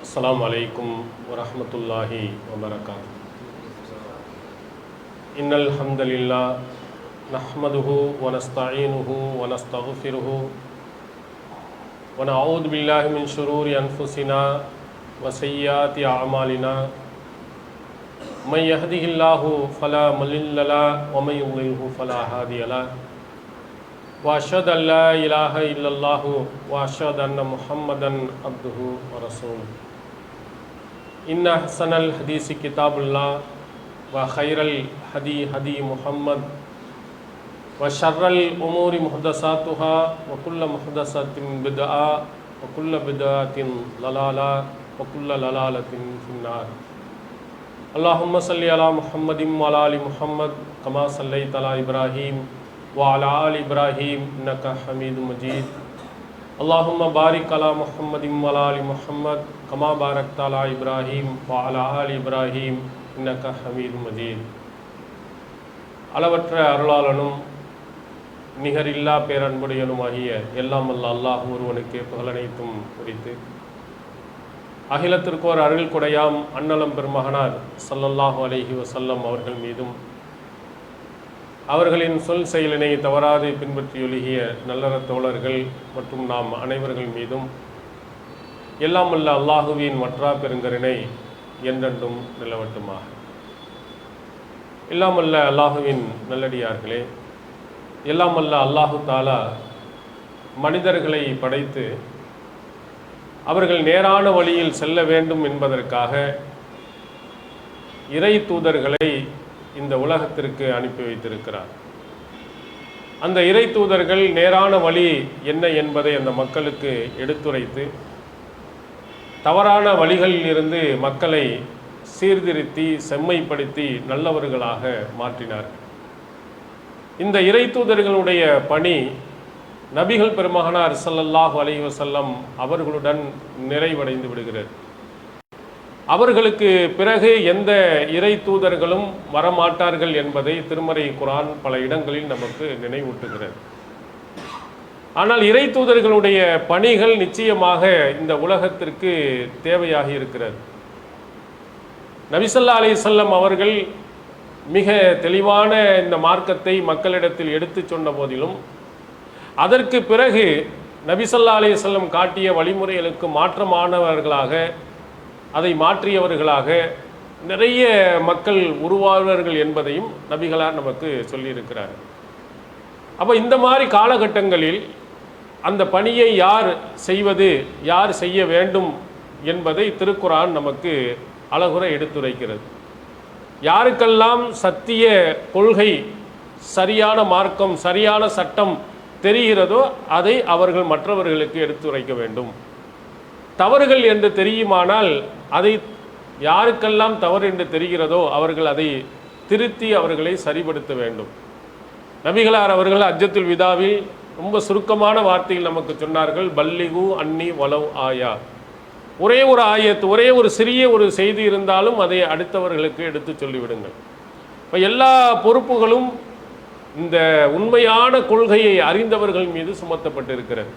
السلام عليكم ورحمة الله وبركاته. إن الحمد لله نحمده ونستعينه ونستغفره ونعوذ بالله من شرور أنفسنا وسيئات أعمالنا من يهده الله فلا مضل له ومن يضلل فلا هادي له وأشهد أن لا إله إلا الله وأشهد أن محمدا عبده ورسوله. إن أحسن الحديث كتاب الله وخير الهدي هدي محمد وشر الأمور محدثاتها وكل محدثة بدعة وكل بدعة ضلالة وكل ضلالة في النار. اللهم صل على محمد وعلى آل محمد كما صليت على إبراهيم وعلى آل إبراهيم إنك حميد مجيد. اللهم بارك على محمد وعلى آل محمد كما باركت على إبراهيم وعلى آل إبراهيم إنك حميد مجيد. அளவற்ற அருளாளனும் நிகரில்லா பேரன்புடையனுமாகிய எல்லாம் வல்ல அல்லாஹ் ஒருவனுக்கே புகழனைத்தும் குறித்து அகிலத்திற்கோர் அருள் கொடையாம் அன்னலம் பெருமகனார் ஸல்லல்லாஹு அலைஹி வஸல்லம் அவர்கள் மீதும் அவர்களின் சொல் செயலினை தவறாது பின்பற்றியொழுகிய நல்லற தோழர்கள் மற்றும் நாம் அனைவர்கள் மீதும் எல்லாம் வல்ல அல்லாஹுவின் மற்றா பெருங்கருணை என்றென்றும் நிலவட்டுமாக. எல்லாம் வல்ல அல்லாஹுவின் நல்லடியார்களே, எல்லாம் வல்ல அல்லாஹு தாலா மனிதர்களை படைத்து அவர்கள் நேரான வழியில் செல்ல வேண்டும் என்பதற்காக இறை தூதர்களை இந்த உலகத்திற்கு அனுப்பி வைத்திருக்கிறார். அந்த இறை தூதர்கள் நேரான வழி என்ன என்பதை அந்த மக்களுக்கு எடுத்துரைத்து தவறான வழிகளில் இருந்து மக்களை சீர்திருத்தி செம்மைப்படுத்தி நல்லவர்களாக மாற்றினார். இந்த இறை தூதர்களுடைய பணி நபிகள் பெருமகனார் ஸல்லல்லாஹு அலைஹி வஸல்லம் அவர்களுடன் நிறைவடைந்து விடுகிறது. அவர்களுக்கு பிறகு எந்த இறை தூதர்களும் வரமாட்டார்கள் என்பதை திருமறை குர்ஆன் பல இடங்களில் நமக்கு நினைவூட்டுகிறது. ஆனால் இறை தூதர்களுடைய பணிகள் நிச்சயமாக இந்த உலகத்திற்கு தேவையாகி இருக்கிறது. நபி ஸல்லல்லாஹு அலைஹி வஸல்லம் அவர்கள் மிக தெளிவான இந்த மார்க்கத்தை மக்களிடத்தில் எடுத்து சொன்ன போதிலும் அதற்கு பிறகு நபி ஸல்லல்லாஹு அலைஹி வஸல்லம் காட்டிய வழிமுறைகளுக்கு மாற்றமானவர்களாக, அதை மாற்றியவர்களாக நிறைய மக்கள் உருவாவார்கள் என்பதையும் நபிகளார் நமக்கு சொல்லியிருக்கிறார். அப்போ இந்த மாதிரி காலகட்டங்களில் அந்த பணியை யார் செய்வது, யார் செய்ய வேண்டும் என்பதை திருக்குர்ஆன் நமக்கு அழகுற எடுத்துரைக்கிறது. யாருக்கெல்லாம் சத்திய கொள்கை, சரியான மார்க்கம், சரியான சட்டம் தெரிகிறதோ அதை அவர்கள் மற்றவர்களுக்கு எடுத்துரைக்க வேண்டும். தவறுகள் என்று தெரியுமானால் அதை யாருக்கெல்லாம் தவறு என்று தெரிகிறதோ அவர்கள் அதை திருத்தி அவர்களை சரிப்படுத்த வேண்டும். நபிகளார் அவர்கள் ஹஜ்ஜத்துல் விதாவில் ரொம்ப சுருக்கமான வார்த்தையில் நமக்கு சொன்னார்கள், பல்லிகு அன்னி வலவ் ஆயா. ஒரே ஒரு ஆயத்து, ஒரே ஒரு சிறிய ஒரு செய்தி இருந்தாலும் அதை அடுத்தவர்களுக்கு எடுத்து சொல்லிவிடுங்கள். இப்போ எல்லா பொறுப்புகளும் இந்த உண்மையான கொள்கையை அறிந்தவர்கள் மீது சுமத்தப்பட்டிருக்கிறது.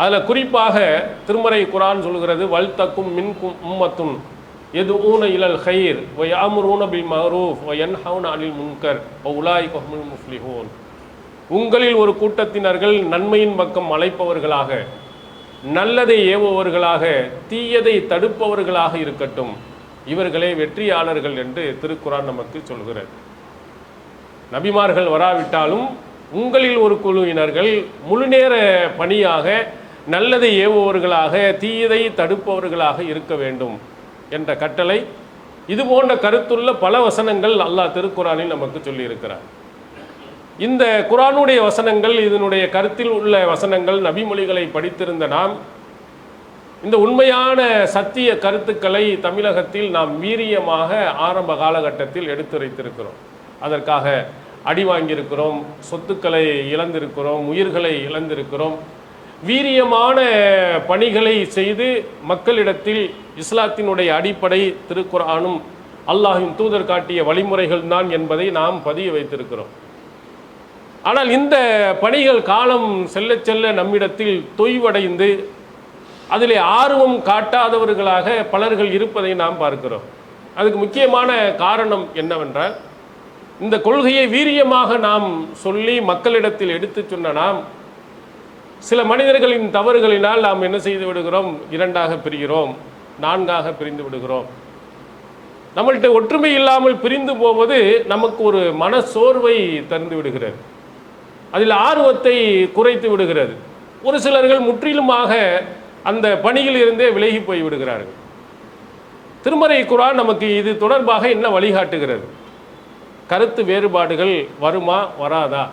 அதில் குறிப்பாக திருமறை குர்ஆன் சொல்கிறது, வல்தக்கும் மின்கும் உம்மத்துன் யதுஊன இலல் கைர் வ யஅமுரூன பில் மஅரூஃப் வ யன்ஹவுன அனில் முன்கர் வ உலாயிக ஹுமுல் முஃப்லிஹூன். உங்களில் ஒரு கூட்டத்தினர்கள் நன்மையின் பக்கம் அழைப்பவர்களாக, நல்லதை ஏவுபவர்களாக, தீயதை தடுப்பவர்களாக இருக்கட்டும், இவர்களே வெற்றியாளர்கள் என்று திருக்குர்ஆன் நமக்கு சொல்கிறது. நபிமார்கள் வராவிட்டாலும் உங்களில் ஒரு குழுவினர்கள் முழுநேர பணியாக நல்லதை ஏவுபவர்களாக, தீயதை தடுப்பவர்களாக இருக்க வேண்டும் என்ற கட்டளை, இது போன்ற கருத்துள்ள பல வசனங்கள் அல்லாஹ் திருக்குர்ஆனில் நமக்கு சொல்லியிருக்கிறார். இந்த குர்ஆனுடைய வசனங்கள், இதனுடைய கருத்தில் உள்ள வசனங்கள், நபிமொழிகளை படித்திருந்த நாம் இந்த உண்மையான சத்திய கருத்துக்களை தமிழகத்தில் நாம் வீரியமாக ஆரம்ப காலகட்டத்தில் எடுத்துரைத்திருக்கிறோம். அதற்காக அடி வாங்கியிருக்கிறோம், சொத்துக்களை இழந்திருக்கிறோம், உயிர்களை இழந்திருக்கிறோம். வீரியமான பணிகளை செய்து மக்களிடத்தில் இஸ்லாத்தினுடைய அடிப்படை திருக்குர்ஆனும் அல்லாஹ்வின் தூதர் காட்டிய வழிமுறைகள் தான் என்பதை நாம் பதிய வைத்திருக்கிறோம். ஆனால் இந்த பணிகள் காலம் செல்ல செல்ல நம்மிடத்தில் தொய்வடைந்து அதிலே ஆர்வம் காட்டாதவர்களாக பலர்கள் இருப்பதை நாம் பார்க்கிறோம். அதுக்கு முக்கியமான காரணம் என்னவென்றால், இந்த கொள்கையை வீரியமாக நாம் சொல்லி மக்களிடத்தில் எடுத்து சொன்ன நாம் சில மனிதர்களின் தவறுகளினால் நாம் என்ன செய்து விடுகிறோம், இரண்டாக பிரிகிறோம், நான்காக பிரிந்து விடுகிறோம். நம்மள்கிட்ட ஒற்றுமை இல்லாமல் பிரிந்து போவது நமக்கு ஒரு மன சோர்வை தந்து விடுகிறது, அதில் ஆர்வத்தை குறைத்து விடுகிறது. ஒரு சிலர்கள் முற்றிலுமாக அந்த பணியில் இருந்தே விலகி போய் விடுகிறார்கள். திருமறை குர்ஆன் நமக்கு இது தொடர்பாக என்ன வழிகாட்டுகிறது? கருத்து வேறுபாடுகள் வருமா வராதா?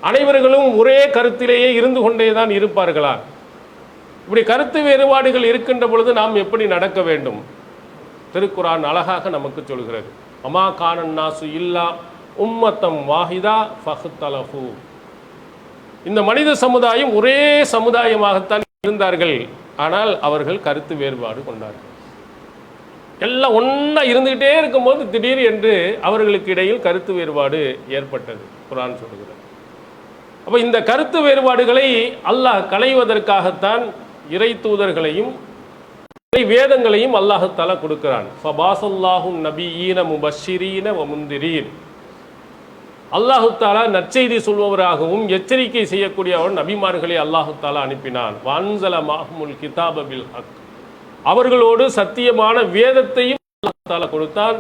அனைவர்களும் ஒரே கருத்திலேயே இருந்து கொண்டே தான் இருப்பார்களா? இப்படி கருத்து வேறுபாடுகள் இருக்கின்ற பொழுது நாம் எப்படி நடக்க வேண்டும்? திருக்குர்ஆன் அழகாக நமக்கு சொல்கிறது, அமா கானன் நாசு இல்லா உம்மத்தம் வாஹிதா ஃபஹ்தலஃபு. இந்த மனித சமுதாயம் ஒரே சமுதாயமாகத்தான் இருந்தார்கள், ஆனால் அவர்கள் கருத்து வேறுபாடு கொண்டார்கள். எல்லாம் ஒன்றா இருந்துகிட்டே இருக்கும்போது திடீர் என்று அவர்களுக்கு இடையில் கருத்து வேறுபாடு ஏற்பட்டது, குர்ஆன் சொல்கிறது. அப்போ இந்த கருத்து வேறுபாடுகளை அல்லாஹ் களைவதற்காகத்தான் இறை தூதர்களையும் வேதங்களையும் அல்லாஹ் தஆலா கொடுக்கிறான். ஃபபாஸல்லாஹு நபியீன முபஷ்ஷிரீன வ முன்திரீன். அல்லாஹு தஆலா நற்செய்தி சொல்பவராகவும் எச்சரிக்கை செய்யக்கூடியவர் நபிமார்களை அல்லாஹு தஆலா அனுப்பினான். வன்ஸல மஅஹுல் கிதாப பில் ஹக். அவர்களோடு சத்தியமான வேதத்தையும் அல்லாஹ் தஆலா கொடுத்தான்.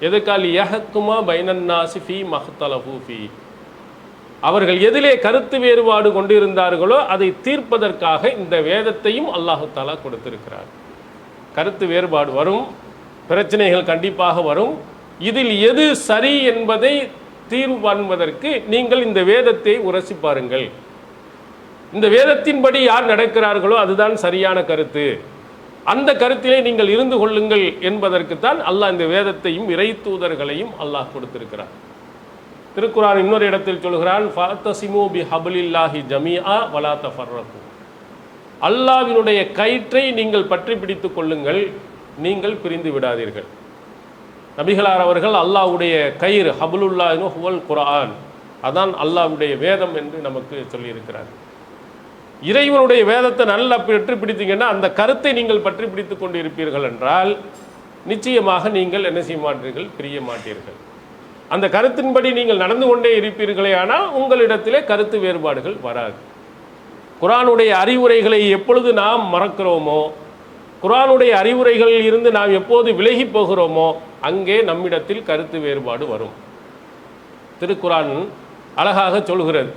எதற்கால் யஹ்குமா பைனன் நாஸி ஃபீ மஹ்தலஃபு ஃபீ. அவர்கள் எதிலே கருத்து வேறுபாடு கொண்டிருந்தார்களோ அதை தீர்ப்பதற்காக இந்த வேதத்தையும் அல்லாஹு தஆலா கொடுத்திருக்கிறார். கருத்து வேறுபாடு வரும், பிரச்சனைகள் கண்டிப்பாக வரும். இதில் எது சரி என்பதை தீர்வு காண்பதற்கு நீங்கள் இந்த வேதத்தை உரசி பாருங்கள். இந்த வேதத்தின்படி யார் நடக்கிறார்களோ அதுதான் சரியான கருத்து, அந்த கருத்திலே நீங்கள் இருந்து கொள்ளுங்கள் என்பதற்குத்தான் அல்லாஹ் இந்த வேதத்தையும் இறை தூதர்களையும் அல்லாஹ் கொடுத்திருக்கிறார். திருக்குர்ஆன் இன்னொரு இடத்தில் சொல்கிறான், ஃபஅத்தஸிமு பிஹப்லில்லாஹி ஜமீஆ வலா தஃபர்ரகு. அல்லாஹ்வினுடைய கயிற்றை நீங்கள் பற்றி பிடித்துக் கொள்ளுங்கள், நீங்கள் பிரிந்து விடாதீர்கள். நபிகளார் அவர்கள் அல்லாஹ்வுடைய கயிறு ஹப்லுல்லாஹ் ஹுவல் குர்ஆன், அதான் அல்லாஹ்வுடைய வேதம் என்று நமக்கு சொல்லியிருக்கிறார். இறைவனுடைய வேதத்தை நல்லா பற்றி பிடித்தீங்கன்னா அந்த கருத்தை நீங்கள் பற்றி பிடித்து கொண்டு இருப்பீர்கள் என்றால் நிச்சயமாக நீங்கள் என்ன செய்ய மாட்டீர்கள், பிரிய மாட்டீர்கள். அந்த கருத்தின்படி நீங்கள் நடந்து கொண்டே இருப்பீர்களே, ஆனால் உங்களிடத்திலே கருத்து வேறுபாடுகள் வராது. குர்ஆனுடைய அறிவுரைகளை எப்பொழுது நாம் மறக்கிறோமோ, குர்ஆனுடைய அறிவுரைகளில் இருந்து நாம் எப்போது விலகி போகிறோமோ, அங்கே நம்மிடத்தில் கருத்து வேறுபாடு வரும். திருக்குர்ஆன் அழகாக சொல்கிறது.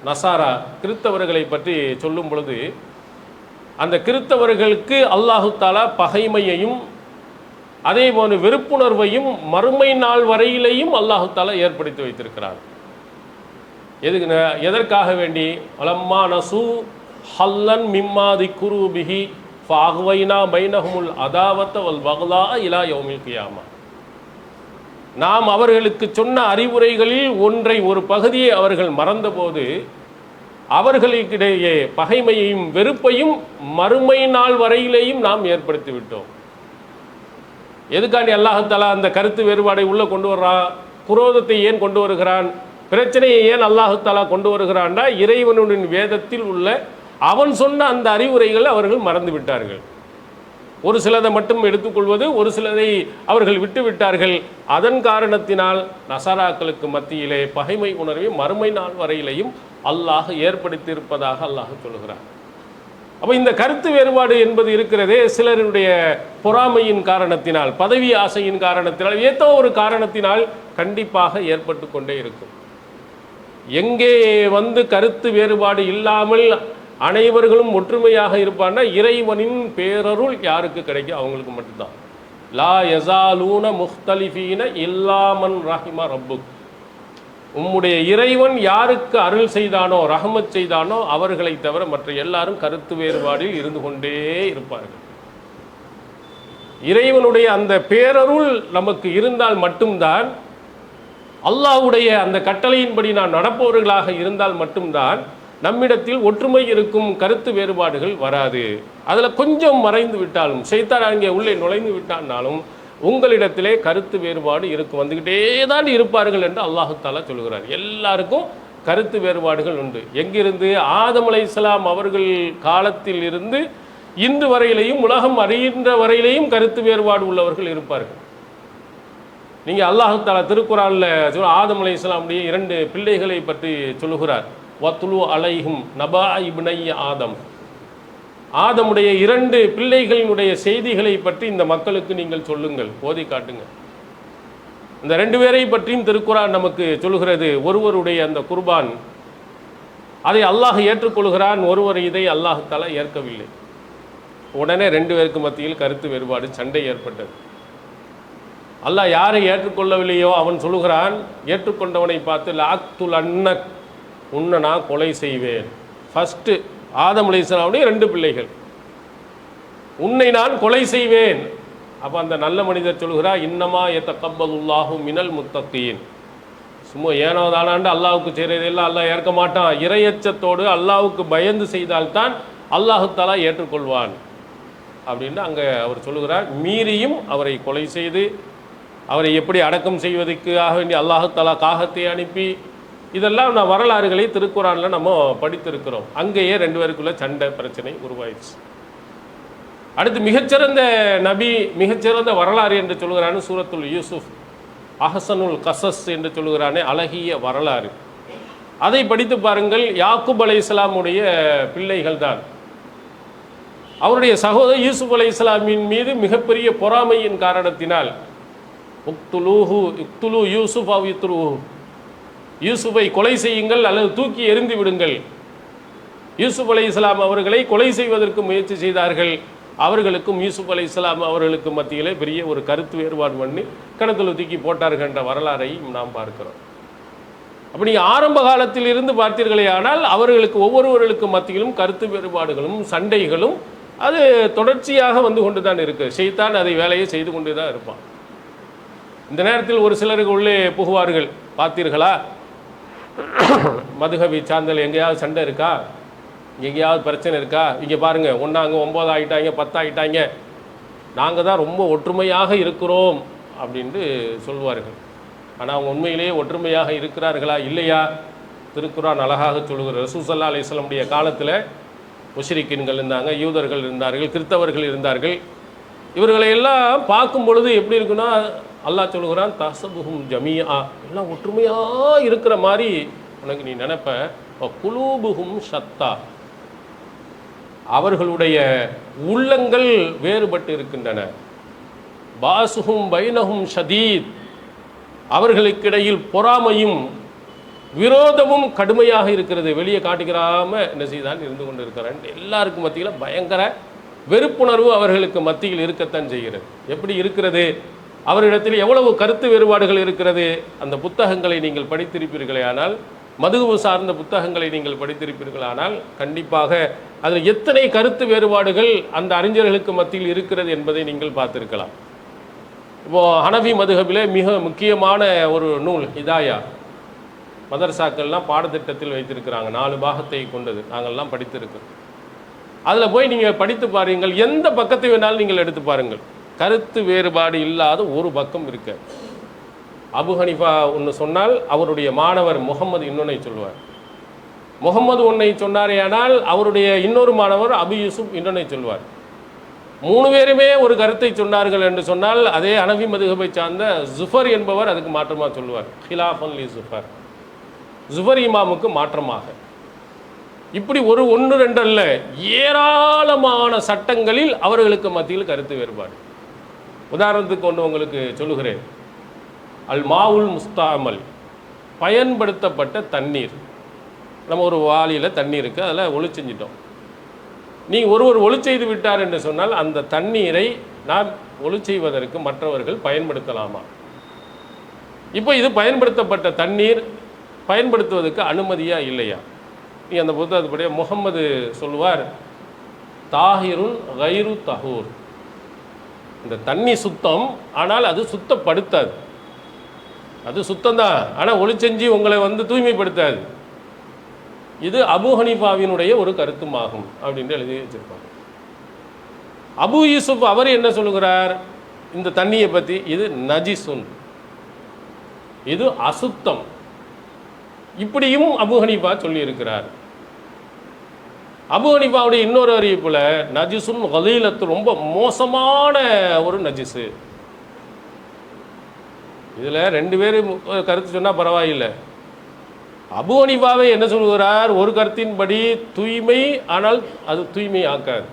நசாரா கிறிஸ்தவர்களை பற்றி சொல்லும் பொழுது அந்த கிறிஸ்தவர்களுக்கு அல்லாஹு தாலா பகைமையையும் அதே போன்று வெறுப்புணர்வையும் மறுமை நாள் வரையிலேயும் அல்லாஹு தாலா ஏற்படுத்தி வைத்திருக்கிறார். எதற்காக வேண்டி? அலம்மா நசு ஹல்லன் மிம்மாதி குருபிஹி ஃபாஹ்வைனா பைனஹுமுல் அதாவத்த வல் பக்லா இலா யௌமில் கியாமா. நாம் அவர்களுக்கு சொன்ன அறிவுரைகளில் ஒன்றை, ஒரு பகுதியை அவர்கள் மறந்தபோது அவர்களுக்கிடையே பகைமையையும் வெறுப்பையும் மறுமை நாள் வரையிலேயும் நாம் ஏற்படுத்தி விட்டோம். எதுக்காண்டி அல்லாஹ் தஆலா அந்த கருத்து வேறுபாடை உள்ளே கொண்டு வர்றான்? குரோதத்தை ஏன் கொண்டு வருகிறான்? பிரச்சனையை ஏன் அல்லாஹ் தஆலா கொண்டு வருகிறான்டா, இறைவனுடைய வேதத்தில் உள்ள அவன் சொன்ன அந்த அறிவுரைகளை அவர்கள் மறந்து விட்டார்கள். ஒரு சிலதை மட்டும் எடுத்துக்கொள்வது, ஒரு சிலதை அவர்கள் விட்டு விட்டார்கள். அதன் காரணத்தினால் நசாராக்களுக்கு மத்தியிலே பகைமை உணர்வை மறுமை நாள் வரையிலையும் அல்லாஹ் ஏற்படுத்தியிருப்பதாக அல்லாஹ் சொல்கிறார். அப்போ இந்த கருத்து வேறுபாடு என்பது இருக்கிறதே, சிலருடைய பொறாமையின் காரணத்தினால், பதவி ஆசையின் காரணத்தினால், ஏதோ ஒரு காரணத்தினால் கண்டிப்பாக ஏற்பட்டு கொண்டே இருக்கும். எங்கே கருத்து வேறுபாடு இல்லாமல் அனைவர்களும் ஒற்றுமையாக இருப்பான்னா இறைவனின் பேரருள் யாருக்கு கிடைக்கும்? அவங்களுக்கு மட்டும்தான். லா யஸாலூன முஹ்தலிஃபீன இல்லாமன் ரஹிம ரப்புக். உம்முடைய இறைவன் யாருக்கு அருள் செய்தானோ, ரஹமத் செய்தானோ அவர்களை தவிர மற்ற எல்லாரும் கருத்து வேறுபாடில் இருந்து கொண்டே இருப்பார்கள். இறைவனுடைய அந்த பேரருள் நமக்கு இருந்தால் மட்டும்தான், அல்லாஹ்வுடைய அந்த கட்டளையின்படி நாம் நடப்பவர்களாக இருந்தால் மட்டும்தான் நம்மிடத்தில் ஒற்றுமை இருக்கும், கருத்து வேறுபாடுகள் வராது. அதில் கொஞ்சம் மறைந்து விட்டாலும், ஷைத்தான் அங்கே உள்ளே நுழைந்து விட்டாலும் உங்களிடத்திலே கருத்து வேறுபாடு இருக்கும், வந்துக்கிட்டே தான் இருப்பார்கள் என்று அல்லாஹ் தஆலா சொல்கிறார். எல்லாருக்கும் கருத்து வேறுபாடுகள் உண்டு. எங்கிருந்து? ஆதம் அலைஹிஸ்ஸலாம் அவர்கள் காலத்தில் இருந்து இன்று வரையிலையும், உலகம் அறிகின்ற வரையிலையும் கருத்து வேறுபாடு உள்ளவர்கள் இருப்பார்கள். நீங்கள் அல்லாஹ் தஆலா திருக்குர்ஆனில் ஆதம் அலைஹிஸ்ஸலாமுடைய 2 பிள்ளைகளை பற்றி சொல்லுகிறார். வத்லு அலைஹும் நபா இப்னைய ஆதம். ஆதமுடைய 2 பிள்ளைகளினுடைய செய்திகளை பற்றி இந்த மக்களுக்கு நீங்கள் சொல்லுங்கள், ஓதி காட்டுங்க. இந்த 2 பேரை பற்றியும் திருக்குர்ஆன் நமக்கு சொல்கிறது. ஒருவருடைய அந்த குர்பான் அதை அல்லாஹ் ஏற்றுக்கொள்கிறான், ஒருவர் இதை அல்லாஹ் தஆலா ஏற்கவில்லை. உடனே 2 பேருக்கு மத்தியில் கருத்து வேறுபாடு, சண்டை ஏற்பட்டது. அல்லாஹ் யாரை ஏற்றுக்கொள்ளவில்லையோ அவன் சொல்லுகிறான், ஏற்றுக்கொண்டவனை பார்த்து லாக்துல் அன்னக், உன்னை நான் கொலை செய்வேன். ஃபஸ்ட்டு ஆதம் அலைஹிஸ்ஸலாமுடைய 2 பிள்ளைகள், உன்னை நான் கொலை செய்வேன். அப்போ அந்த நல்ல மனிதர் சொல்கிறார், இன்னமா யதகப்பலுல்லாஹு மினல் முத்தகீன். சும்மா ஏனோ தானாண்டு அல்லாஹ்வுக்கு செய்கிறதெல்லாம் அல்லாஹ் ஏற்க மாட்டான். இறையச்சத்தோடு அல்லாஹ்வுக்கு பயந்து செய்தால்தான் அல்லாஹ் தஆலா ஏற்றுக்கொள்வான் அப்படின்னு அங்கே அவர் சொல்லுகிறார். மீறியும் அவரை கொலை செய்து அவரை எப்படி அடக்கம் செய்வதற்காக வேண்டி அல்லாஹ் தஆலா காகத்தை அனுப்பி, இதெல்லாம் நான் வரலாறுகளை திருக்குர்ஆனில் நம்ம படித்திருக்கிறோம். அங்கேயே 2 பேருக்குள்ள சண்டை பிரச்சனை உருவாயிடுச்சு. அடுத்து மிகச்சிறந்த நபி, மிகச்சிறந்த வரலாறு என்று சொல்கிறான்னு சூரத்துல் யூசுஃப், அஹ்சனுல் கஸஸ் என்று சொல்கிறானே, அழகிய வரலாறு. அதை படித்து பாருங்கள். யாக்கூப் அலைஹிஸ்ஸலாமுடைய பிள்ளைகள் தான். அவருடைய சகோதரர் யூசுப் அலைஹிஸ்ஸலாமின் மீது மிகப்பெரிய பொறாமையின் காரணத்தினால் உக்துலு யூசுஃப் அவ் யுத்ருஹு, யூசுஃபை கொலை செய்யுங்கள் அல்லது தூக்கி எறிந்து விடுங்கள். யூசுப் அலைஹிஸ்ஸலாம் அவர்களை கொலை செய்வதற்கு முயற்சி செய்தார்கள். அவர்களுக்கும் யூசுப் அலைஹிஸ்ஸலாம் அவர்களுக்கு மத்தியிலே பெரிய ஒரு கருத்து வேறுபாடு பண்ணி கிணத்துல தூக்கி போட்டார்கள் என்ற வரலாறையும் நாம் பார்க்கிறோம். அப்படி ஆரம்ப காலத்தில் இருந்து பார்த்தீர்களே ஆனால் அவர்களுக்கு ஒவ்வொருவர்களுக்கு மத்தியிலும் கருத்து வேறுபாடுகளும் சண்டைகளும் அது தொடர்ச்சியாக வந்து கொண்டு தான் இருக்குது. ஷைத்தான் அதை வேலையை செய்து கொண்டு தான் இருப்பான். இந்த நேரத்தில் ஒரு சிலருக்கு உள்ளே புகுவார்கள், பார்த்தீர்களா மதுஹபி சார்ந்தல் எங்கேயாவது சண்டை இருக்கா, எங்கேயாவது பிரச்சனை இருக்கா, இங்கே பாருங்கள் ஒன்றாங்க 9 ஆகிட்டாங்க 10 ஆகிட்டாங்க, நாங்கள் தான் ரொம்ப ஒற்றுமையாக இருக்கிறோம் அப்படின்ட்டு சொல்வார்கள். ஆனால் அவங்க உண்மையிலேயே ஒற்றுமையாக இருக்கிறார்களா இல்லையா? திருக்குர்ஆன் அழகாக சொல்லுகிற ரசூல் ஸல்லல்லாஹு அலைஹி வஸல்லம் காலத்தில் முஷ்ரிக்கீன்கள் இருந்தாங்க, யூதர்கள் இருந்தார்கள், கிறிஸ்தவர்கள் இருந்தார்கள். இவர்களை எல்லாம் பார்க்கும் பொழுது எப்படி இருக்குன்னா, அல்லாஹ் சொல்லுகிறான் தஹ்சபுஹும் ஜமீஆ, எல்லாம் ஒற்றுமையாக இருக்கிற மாதிரி உனக்கு நீ நினைப்ப. குலூபுஹும் ஷத்தா, அவர்களுடைய உள்ளங்கள் வேறுபட்டு இருக்கின்றன. பாசுஹும் பைனஹும் ஷதீத், அவர்களுக்கிடையில் பொறாமையும் விரோதமும் கடுமையாக இருக்கிறது. வெளியே காட்டிக்கிறாம என்ன செய்தான் இருந்து கொண்டு இருக்கிறான். எல்லாருக்கும் மத்தியில் பயங்கர வெறுப்புணர்வு அவர்களுக்கு மத்தியில் இருக்கத்தான் செய்கிறது. எப்படி இருக்கிறது? அவரிடத்தில் எவ்வளவு கருத்து வேறுபாடுகள் இருக்கிறது. அந்த புத்தகங்களை நீங்கள் படித்திருப்பீர்களே ஆனால், மதுகு சார்ந்த புத்தகங்களை நீங்கள் படித்திருப்பீர்களானால் கண்டிப்பாக அதில் எத்தனை கருத்து வேறுபாடுகள் அந்த அறிஞர்களுக்கு மத்தியில் இருக்கிறது என்பதை நீங்கள் பார்த்திருக்கலாம். இப்போது ஹனஃபி மதுஹபிலே மிக முக்கியமான ஒரு நூல் ஹிதாயா, மதரசாக்கள்லாம் பாடத்திட்டத்தில் வைத்திருக்கிறாங்க. 4 பாகத்தை கொண்டது, நாங்கள்லாம் படித்திருக்கிறோம். அதில் போய் நீங்கள் படித்து பாருங்கள், எந்த பக்கத்தை வேணாலும் நீங்கள் எடுத்து பாருங்கள், கருத்து வேறுபாடு இல்லாத ஒரு பக்கம் இருக்க. அபு ஹனிஃபா ஒன்று சொன்னால் அவருடைய மாணவர் முகமது இன்னொன்னை சொல்லுவார். முகமது ஒன்றை சொன்னாரேயானால் அவருடைய இன்னொரு மாணவர் அபு யூசுப் இன்னொன்னை சொல்வார். 3 பேருமே ஒரு கருத்தை சொன்னார்கள் என்று சொன்னால் அதே ஹனஃபி மதுஹபை சார்ந்த ஜுஃபர் என்பவர் அதுக்கு மாற்றமாக சொல்லுவார். ஹிலாஃபன் லி ஜுஃபர், ஜுஃபர் இமாமுக்கு மாற்றமாக. இப்படி ஒரு 1 2 அல்ல, ஏராளமான சட்டங்களில் அவர்களுக்கு மத்தியில் கருத்து வேறுபாடு. உதாரணத்துக்கு ஒன்று உங்களுக்கு சொல்லுகிறேன். அல் மாவுல் முஸ்தாமல், பயன்படுத்தப்பட்ட தண்ணீர். நம்ம ஒரு வாளியில் தண்ணீர் இருக்குது, அதில் ஒளி செஞ்சிட்டோம். ஒருவர் ஒளி செய்து விட்டார் என்று சொன்னால் அந்த தண்ணீரை நாம் ஒளி செய்வதற்கு மற்றவர்கள் பயன்படுத்தலாமா? இப்போ இது பயன்படுத்தப்பட்ட தண்ணீர் பயன்படுத்துவதற்கு அனுமதியா இல்லையா? நீ அந்த புத்தகத்துப்படியே முகம்மது சொல்லுவார், தாஹிருன் கைரு தஹூர், இந்த தண்ணி சுத்தம், ஆனால் அது சுத்தப்படுத்தாது. அது சுத்தம்தான், ஆனால் ஒளி செஞ்சு உங்களை தூய்மைப்படுத்தாது. இது அபு ஹனீஃபாவினுடைய ஒரு கருத்துமாகும் அப்படின்னு எழுதி வச்சிருப்பாங்க. அபு யூசுப் அவர் என்ன சொல்லுகிறார் இந்த தண்ணியை பற்றி? இது நஜிசுன், இது அசுத்தம். இப்படியும் அபு ஹனீஃபா சொல்லியிருக்கிறார். அபு ஹனீஃபாவுடைய இன்னொரு அறிவிப்பில் நஜிசுன் கலீலத்து, ரொம்ப மோசமான ஒரு நஜிஸு. இதில் 2 பேர் கருத்து சொன்னால் பரவாயில்லை. அபு ஹனீஃபாவை என்ன சொல்கிறார்? ஒரு கருத்தின்படி தூய்மை, ஆனால் அது தூய்மை ஆக்காது,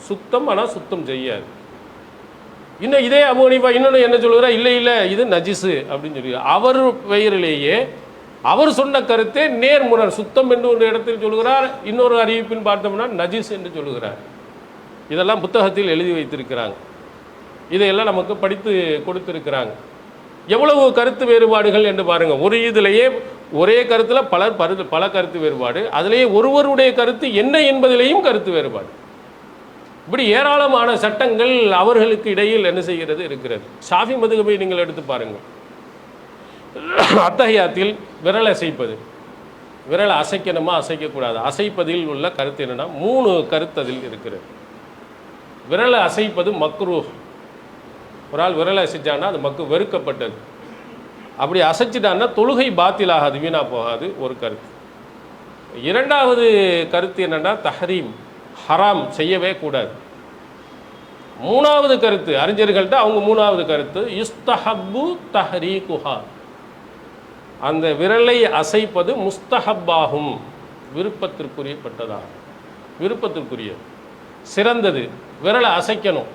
சுத்தம் ஆனால் சுத்தம் செய்யாது. இன்னும் இதே அபு ஹனீஃபா இன்னொன்று என்ன சொல்கிறார்? இல்லை இல்லை இது நஜிஸு அப்படின்னு சொல்லி அவர் பெயரிலேயே அவர் சொன்ன கருத்தே நேர்முரண். சுத்தம் என்று ஒரு இடத்தில் சொல்கிறார், இன்னொரு அறிவிப்பின் பார்த்தோம்னா நஜிஸ் என்று சொல்லுகிறார். இதெல்லாம் புத்தகத்தில் எழுதி வைத்திருக்கிறாங்க, இதையெல்லாம் நமக்கு படித்து கொடுத்திருக்கிறாங்க. எவ்வளவு கருத்து வேறுபாடுகள் என்று பாருங்கள். ஒரு இதிலேயே ஒரே கருத்தில் பல கருத்து வேறுபாடு, அதிலேயே ஒருவருடைய கருத்து என்ன என்பதிலேயும் கருத்து வேறுபாடு. இப்படி ஏராளமான சட்டங்கள் அவர்களுக்கு இடையில் என்ன செய்கிறது இருக்கிறது. ஷாஃபி மதுஹபை நீங்கள் எடுத்து பாருங்கள். அத்தஹியாத்தில் விரல் அசைப்பது, விரல் அசைக்கணுமா அசைக்கக்கூடாது, அசைப்பதில் உள்ள கருத்து என்னென்னா 3 கருத்து அதில் இருக்கிறது. விரலை அசைப்பது மக்ரூஹ், ஒரு ஆள் விரலை அசைச்சான்னா அது வெறுக்கப்பட்டது. அப்படி அசைச்சிட்டான்னா தொழுகை பாத்திலாகாது, வீணாக போகாது, ஒரு கருத்து. 2வது கருத்து என்னென்னா தஹரீம், ஹராம், செய்யவே கூடாது. 3வது கருத்து அறிஞர்கள்ட்ட அவங்க 3வது கருத்து யுஸ்தஹப்பு தஹரீகுஹா, அந்த விரலை அசைப்பது முஸ்தஹப்பாகும், விருப்பத்திற்குரியப்பட்டதாகும், விருப்பத்திற்குரியது, சிறந்தது, விரலை அசைக்கணும்.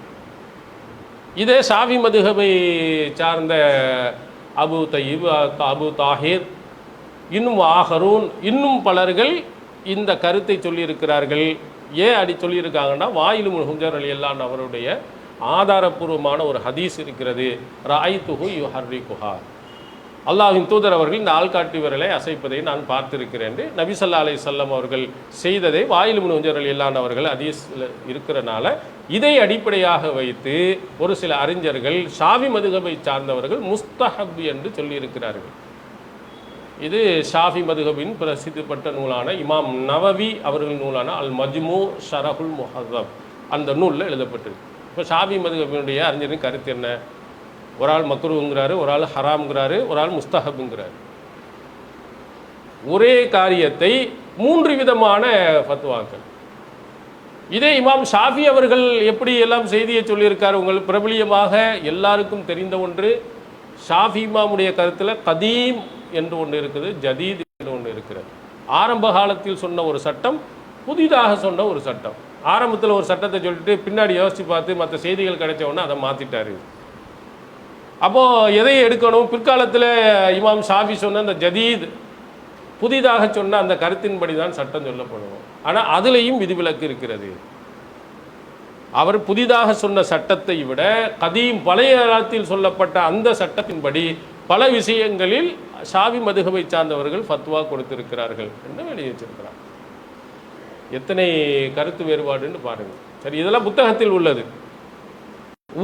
இதே ஷாஃபி மதுஹபை சார்ந்த அபு தய்யிப், அபு தாஹிர், இன்னும் ஆஹரூன், இன்னும் பலர்கள் இந்த கருத்தை சொல்லியிருக்கிறார்கள். ஏன் சொல்லியிருக்காங்கன்னா, வாயில் இப்னு ஹுஜர் ரலியல்லாஹு அன்ஹு அவருடைய ஆதாரபூர்வமான ஒரு ஹதீஸ் இருக்கிறது. ரஅய்துஹு யுஹர்ரிகுஹா, அல்லாஹ்வின் தூதர் அவர்கள் இந்த ஆள்காட்டி விரலை அசைப்பதை நான் பார்த்திருக்கிறேன். நபி ஸல்லல்லாஹு அலைஹி வஸல்லம் அவர்கள் செய்ததை வாயில் இப்னு ஹுஜர் ரலியல்லாஹு அன்ஹு அவர்கள் ஹதீஸில் இருக்கிறனால இதை அடிப்படையாக வைத்து ஒரு சில அறிஞர்கள் ஷாஃபி மதுஹபை சார்ந்தவர்கள் முஸ்தஹப் என்று சொல்லியிருக்கிறார்கள். இது ஷாஃபி மதுஹபின் பிரசித்தி பெற்ற நூலான இமாம் நவவி அவர்கள் நூலான அல் மஜ்மூ ஷரஹுல் முஹzzப் அந்த நூலில் எழுதப்பட்டிருக்கு. இப்போ ஷாஃபி மதுஹபினுடைய அறிஞரின் கருத்து என்ன? ஒரு ஆள் மக்ரூங்கிறாரு, ஒரு ஆள் ஹராம்ங்கிறாரு, ஒரு ஆள் முஸ்தஹபுங்கிறாரு. ஒரே காரியத்தை 3 விதமான ஃபத்வாக்கள். இதே இமாம் ஷாஃபி அவர்கள் எப்படி எல்லாம் செய்தியை சொல்லியிருக்கார். உங்களுக்கு பிரபலியமாக எல்லாருக்கும் தெரிந்த ஒன்று, ஷாஃபி இமாமுடைய கருத்தில் கதீம் என்று ஒன்று இருக்குது, ஜதீத் என்று ஒன்று இருக்கிறது. ஆரம்ப காலத்தில் சொன்ன ஒரு சட்டம், புதிதாக சொன்ன ஒரு சட்டம். ஆரம்பத்தில் ஒரு சட்டத்தை சொல்லிட்டு பின்னாடி யோசித்து பார்த்து மற்ற செய்திகள் கிடைச்ச உடனே அதை மாற்றிட்டாரு. அப்போது எதை எடுக்கணும்? பிற்காலத்தில் இமாம் ஷாஃபி சொன்ன அந்த ஜதீத், புதிதாக சொன்ன அந்த கருத்தின்படி தான் சட்டம் சொல்லப்படும். ஆனால் அதுலேயும் விதிவிலக்கு இருக்கிறது. அவர் புதிதாக சொன்ன சட்டத்தை விட கதீம் பழைய காலத்தில் சொல்லப்பட்ட அந்த சட்டத்தின்படி பல விஷயங்களில் ஷாஃபி மதுஹபை சார்ந்தவர்கள் ஃபத்வா கொடுத்திருக்கிறார்கள் என்று எழுதி வச்சிருக்கிறார். எத்தனை கருத்து வேறுபாடுன்னு பாருங்கள். சரி, இதெல்லாம் புத்தகத்தில் உள்ளது.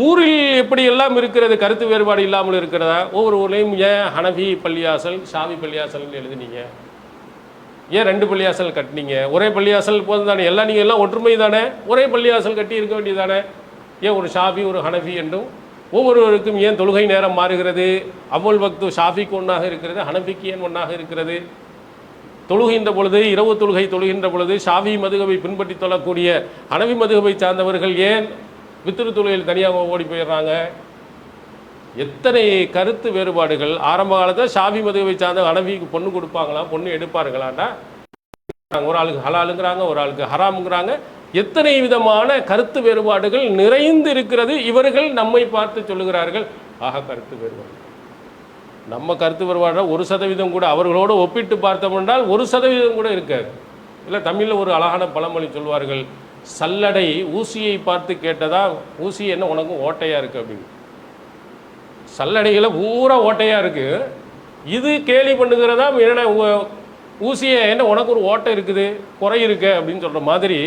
ஊரில் எப்படி எல்லாம் இருக்கிறது, கருத்து வேறுபாடு இல்லாமல் இருக்கிறதா? ஒவ்வொரு ஊர்லேயும் ஏன் ஹனஃபி பள்ளியாசல், ஷாஃபி பள்ளியாசல்னு எழுதுனீங்க? ஏன் 2 பள்ளியாசல் கட்டினீங்க? ஒரே பள்ளியாசல் போதும் தானே, எல்லாம் நீங்கள் எல்லாம் ஒற்றுமை தானே, ஒரே பள்ளியாசல் கட்டி இருக்க வேண்டியதானே? ஏன் ஒரு ஷாஃபி ஒரு ஹனஃபி என்றும்? ஒவ்வொருவருக்கும் ஏன் தொழுகை நேரம் மாறுகிறது? அவ்வள் வக்து ஷாஃபிக்கு ஒன்றாக இருக்கிறது, ஹனஃபிக்கு ஏன் ஒன்றாக இருக்கிறது? தொழுகின்ற பொழுது, இரவு தொழுகை தொழுகின்ற பொழுது ஷாஃபி மதுஹபை பின்பற்றி தொழக்கூடிய ஹனஃபி மதுஹபை சார்ந்தவர்கள் ஏன் வித்ரு தொழுகையில் தனியாக ஓடி போயிடுறாங்க? எத்தனை கருத்து வேறுபாடுகள். ஆரம்ப காலத்தில் ஷாஃபி மதுஹபை சார்ந்த ஹனஃபிக்கு பொண்ணு கொடுப்பாங்களா, பொண்ணு எடுப்பார்களாண்டா? ஒரு ஆளுக்கு ஹலாலுங்கிறாங்க, ஒரு ஆளுக்கு ஹராமுங்கிறாங்க. எத்தனை விதமான கருத்து வேறுபாடுகள் நிறைந்து இருக்கிறது. இவர்கள் நம்மை பார்த்து சொல்லுகிறார்கள், ஆக கருத்து வேறுபாடு. நம்ம கருத்து வேறுபாடு 1% கூட, அவர்களோடு ஒப்பிட்டு பார்த்தோம் என்றால் 1% கூட இருக்காது. இல்லை, தமிழில் ஒரு அழகான பழமொழி சொல்வார்கள், சல்லடை ஊசியை பார்த்து கேட்டதா, ஊசி என்ன உனக்கும் ஓட்டையாக இருக்குது அப்படின்னு. சல்லடைகளை பூரா ஓட்டையாக இருக்குது, இது கேலி பண்ணுகிறதா, என்ன ஊசியை என்ன உனக்கு ஒரு ஓட்டை இருக்குது, குறை இருக்கு அப்படின்னு சொல்கிற மாதிரி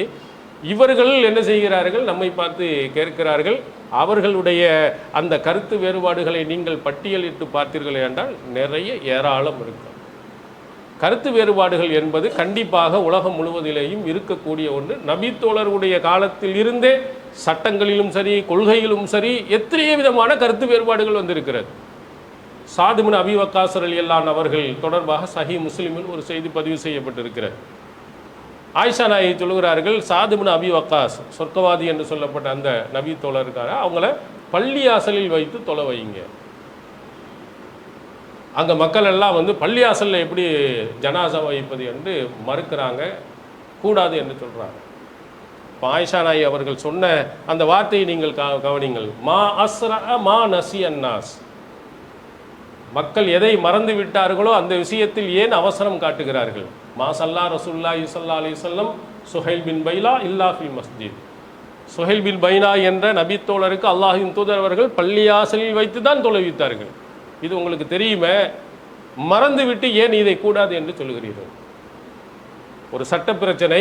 இவர்கள் என்ன செய்கிறார்கள், நம்மை பார்த்து கேட்கிறார்கள். அவர்களுடைய அந்த கருத்து வேறுபாடுகளை நீங்கள் பட்டியலிட்டு பார்த்தீர்கள் என்றால் நிறைய ஏராளம் இருக்கும். கருத்து வேறுபாடுகள் என்பது கண்டிப்பாக உலகம் முழுவதிலேயும் இருக்கக்கூடிய ஒன்று. நபித்தோழருடைய காலத்தில் இருந்தே சட்டங்களிலும் சரி, கொள்கையிலும் சரி, எத்தனையோ விதமான கருத்து வேறுபாடுகள் வந்திருக்கிறது. சாத் இப்னு அபி வக்காஸ் ரலியல்லாஹு அன்ஹு அவர்கள் தொடர்பாக சஹீஹ் முஸ்லிமில் ஒரு செய்தி பதிவு செய்யப்பட்டிருக்கிறது. ஆயிஷா நாயகி சொல்லுகிறார்கள், சாத் இப்னு அபி வக்காஸ் சொர்க்கவாதி என்று சொல்லப்பட்ட அந்த நபி தோழருக்காக அவங்கள பள்ளியாசலில் வைத்து தொலை வைங்க. அங்கே மக்கள் எல்லாம் வந்து பள்ளியாசலில் எப்படி ஜனாசா வைப்பது என்று மறுக்கிறாங்க, கூடாது என்று சொல்கிறாங்க. இப்போ ஆயிஷா நாயகி அவர்கள் சொன்ன அந்த வார்த்தையை நீங்கள் கவனிங்கள். மா அஸ்ரா மா நசி அன்னாஸ், மக்கள் எதை மறந்து விட்டார்களோ அந்த விஷயத்தில் ஏன் அவசரம் காட்டுகிறார்கள்? மா சல்லா ரசூலுல்லாஹி ஸல்லல்லாஹு அலைஹி வஸல்லம் சுஹைல் பின் பைலா இல்லா ஃபில் மஸ்ஜித். சுஹைல் பின் பைனா என்ற நபித்தோழருக்கு அல்லாஹ்வின் தூதர் அவர்கள் பள்ளியாசலில் வைத்து தான் தொலைவித்தார்கள். இது உங்களுக்கு தெரியுமே, மறந்துவிட்டு ஏன் இதை கூடாது என்று சொல்லுகிறீர்கள்? ஒரு சட்ட பிரச்சனை,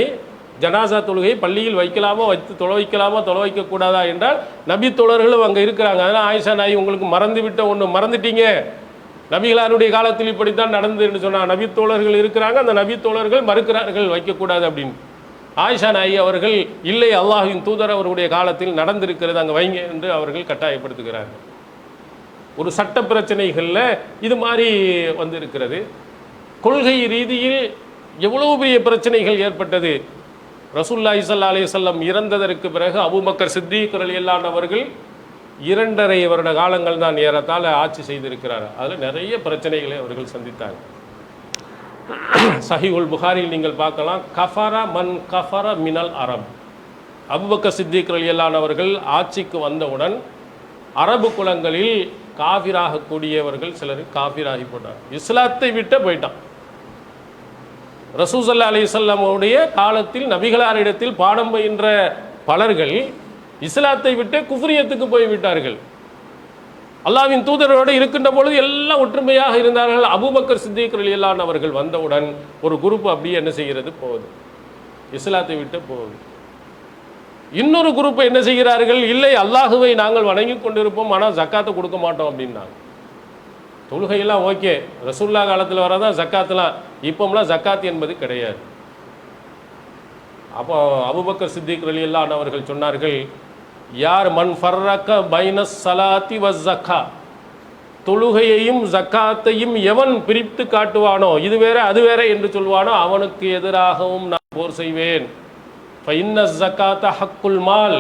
ஜனாசா தொழுகை பள்ளியில் வைக்கலாமா, வைத்து தொலை வைக்கலாமா, தொலை வைக்கக்கூடாதா என்றால் நபித்தோழர்களும் அங்கே இருக்கிறாங்க. அதனால் ஆயிஷா நாயகி உங்களுக்கு மறந்துவிட்ட ஒன்று மறந்துட்டீங்க, நபிகளாருடைய காலத்தில் இப்படித்தான் நடந்தது என்று சொன்னால் நபித்தோழர்கள் இருக்கிறாங்க, அந்த நபித்தோழர்கள் மறுக்கிறார்கள் வைக்கக்கூடாது அப்படின்னு. ஆயிஷா நாயகி அவர்கள் இல்லை, அல்லாஹ்வின் தூதர் அவருடைய காலத்தில் நடந்திருக்கிறது, அங்கே வைங்க என்று அவர்கள் கட்டாயப்படுத்துகிறார்கள். ஒரு சட்ட பிரச்சனைகளில் இது மாதிரி வந்திருக்கிறது. கொள்கை ரீதியில் எவ்வளவு பெரிய பிரச்சனைகள் ஏற்பட்டது. ரசூலுல்லாஹி ஸல்லல்லாஹு அலைஹி வஸல்லம் இறந்ததற்கு பிறகு அபூபக்கர் சித்தீக் ரலியல்லாஹு அன்ஹு அவர்கள் 2.5 வருட காலங்கள் தான் ஏறத்தாழ ஆட்சி செய்திருக்கிறார். அதில் நிறைய பிரச்சனைகளை அவர்கள் சந்தித்தாங்க. சஹீஹுல் புகாரியில் நீங்கள் பார்க்கலாம், கஃபரா மன் கஃபர மினல் அரப். அபூபக்கர் சித்தீக் ரலியல்லாஹு அன்ஹு அவர்கள் ஆட்சிக்கு வந்தவுடன் அரபு குலங்களில் காஃபிராக கூடியவர்கள் சிலர் காஃபிராகி போட்டார், இஸ்லாத்தை விட்டு போயிட்டான். ரசூல் ஸல்லல்லாஹு அலைஹி வஸல்லமுடைய காலத்தில் நபிகளாரிடத்தில் பாடம் பயின்ற பலர்கள் இஸ்லாத்தை விட்டு குஃப்ரியத்துக்கு போய்விட்டார்கள். அல்லாஹ்வின் தூதரோடு இருக்கின்ற பொழுது எல்லாம் ஒற்றுமையாக இருந்தார்கள். அபூபக்கர் சித்தீக் ரலியல்லாஹு அன்ஹு அவர்கள் வந்தவுடன் ஒரு குரூப் அப்படியே என்ன செய்கிறது, போகுது, இஸ்லாத்தை விட்டு போகுது. இன்னொரு குரூப் என்ன செய்கிறார்கள், இல்லை அல்லாஹுவை நாங்கள் வணங்கி கொண்டிருப்போம், ஆனால் ஜக்காத்தை கொடுக்க மாட்டோம் அப்படின்னாங்க. தொழுகையெல்லாம் ஓகே, ரசூலுல்லாஹ் காலத்தில் வரதான் ஜக்காத்துலாம், இப்போம்லாம் ஜக்காத் என்பது கிடையாது. அப்போ அபூபக்கர் சித்திக் ரலியல்லாஹு அன்ஹு அவர்கள் சொன்னார்கள், யார் மன் ஃபர்ரக பைனஸ் ஸலாத்தி வஸ் ஸக்கா, தொழுகையையும் ஜக்காத்தையும் எவன் பிரித்து காட்டுவானோ, இது வேற அது வேற என்று சொல்வானோ அவனுக்கு எதிராகவும் நான் போர் செய்வேன். ஃபைன்ன ஜக்காத்த ஹக்குல் மால்,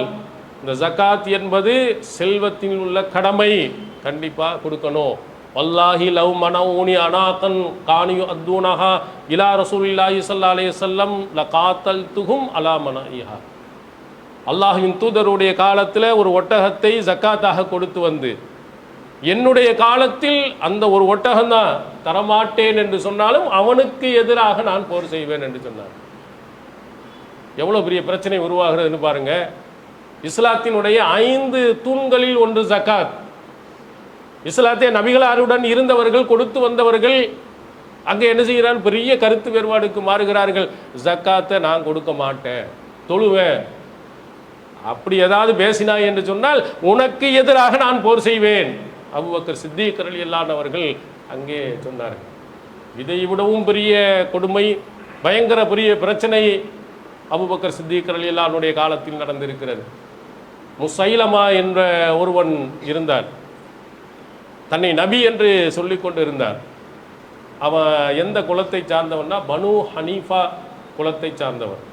இந்த ஜக்காத் என்பது செல்வத்தில் உள்ள கடமை, கண்டிப்பாக கொடுக்கணும். வல்லாஹி லவ் மனஊனி அனாகன் கானியு அத்தூனஹா இலா ரசூலில்லாஹி ஸல்லல்லாஹு அலைஹி வஸல்லம் லகாத்தல்துஹும் அலா மனஇஹா. அல்லாஹ்வின் தூதருடைய காலத்தில் ஒரு ஒட்டகத்தை ஜக்காத்தாக கொடுத்து வந்து, என்னுடைய காலத்தில் அந்த ஒரு ஒட்டகம்தான் தரமாட்டேன் என்று சொன்னாலும் அவனுக்கு எதிராக நான் போர் செய்வேன் என்று சொன்னார். எவ்வளோ பெரிய பிரச்சனை உருவாகிறதுன்னு பாருங்க. இஸ்லாத்தினுடைய 5 தூண்களில் ஒன்று ஜக்காத். இஸ்லாத்தை நபிகளாருடன் இருந்தவர்கள், கொடுத்து வந்தவர்கள் அங்கே என்ன செய்கிறார்கள்? பெரிய கருத்து வேறுபாடுக்கு மாறுகிறார்கள். ஜக்காத்தை நான் கொடுக்க மாட்டேன், தொழுவேன், அப்படி ஏதாவது பேசினாய் என்று சொன்னால் உனக்கு எதிராக நான் போர் செய்வேன். அபூபக்கர் சித்தீக் ரலியல்லாஹு அன்ஹு அவர்கள் அங்கே சொன்னார்கள். இதை விடவும் பெரிய கொடுமை, பயங்கர பெரிய பிரச்சனை அபூபக்கர் சித்தீக் ரலியல்லாஹு அன்ஹுடைய காலத்தில் நடந்திருக்கிறது. முசைலமா என்ற ஒருவன் இருந்தார், தன்னை நபி என்று சொல்லிக்கொண்டு இருந்தார். அவன் எந்த குலத்தை சார்ந்தவன்னா பனு ஹனீஃபா குலத்தை சார்ந்தவன்.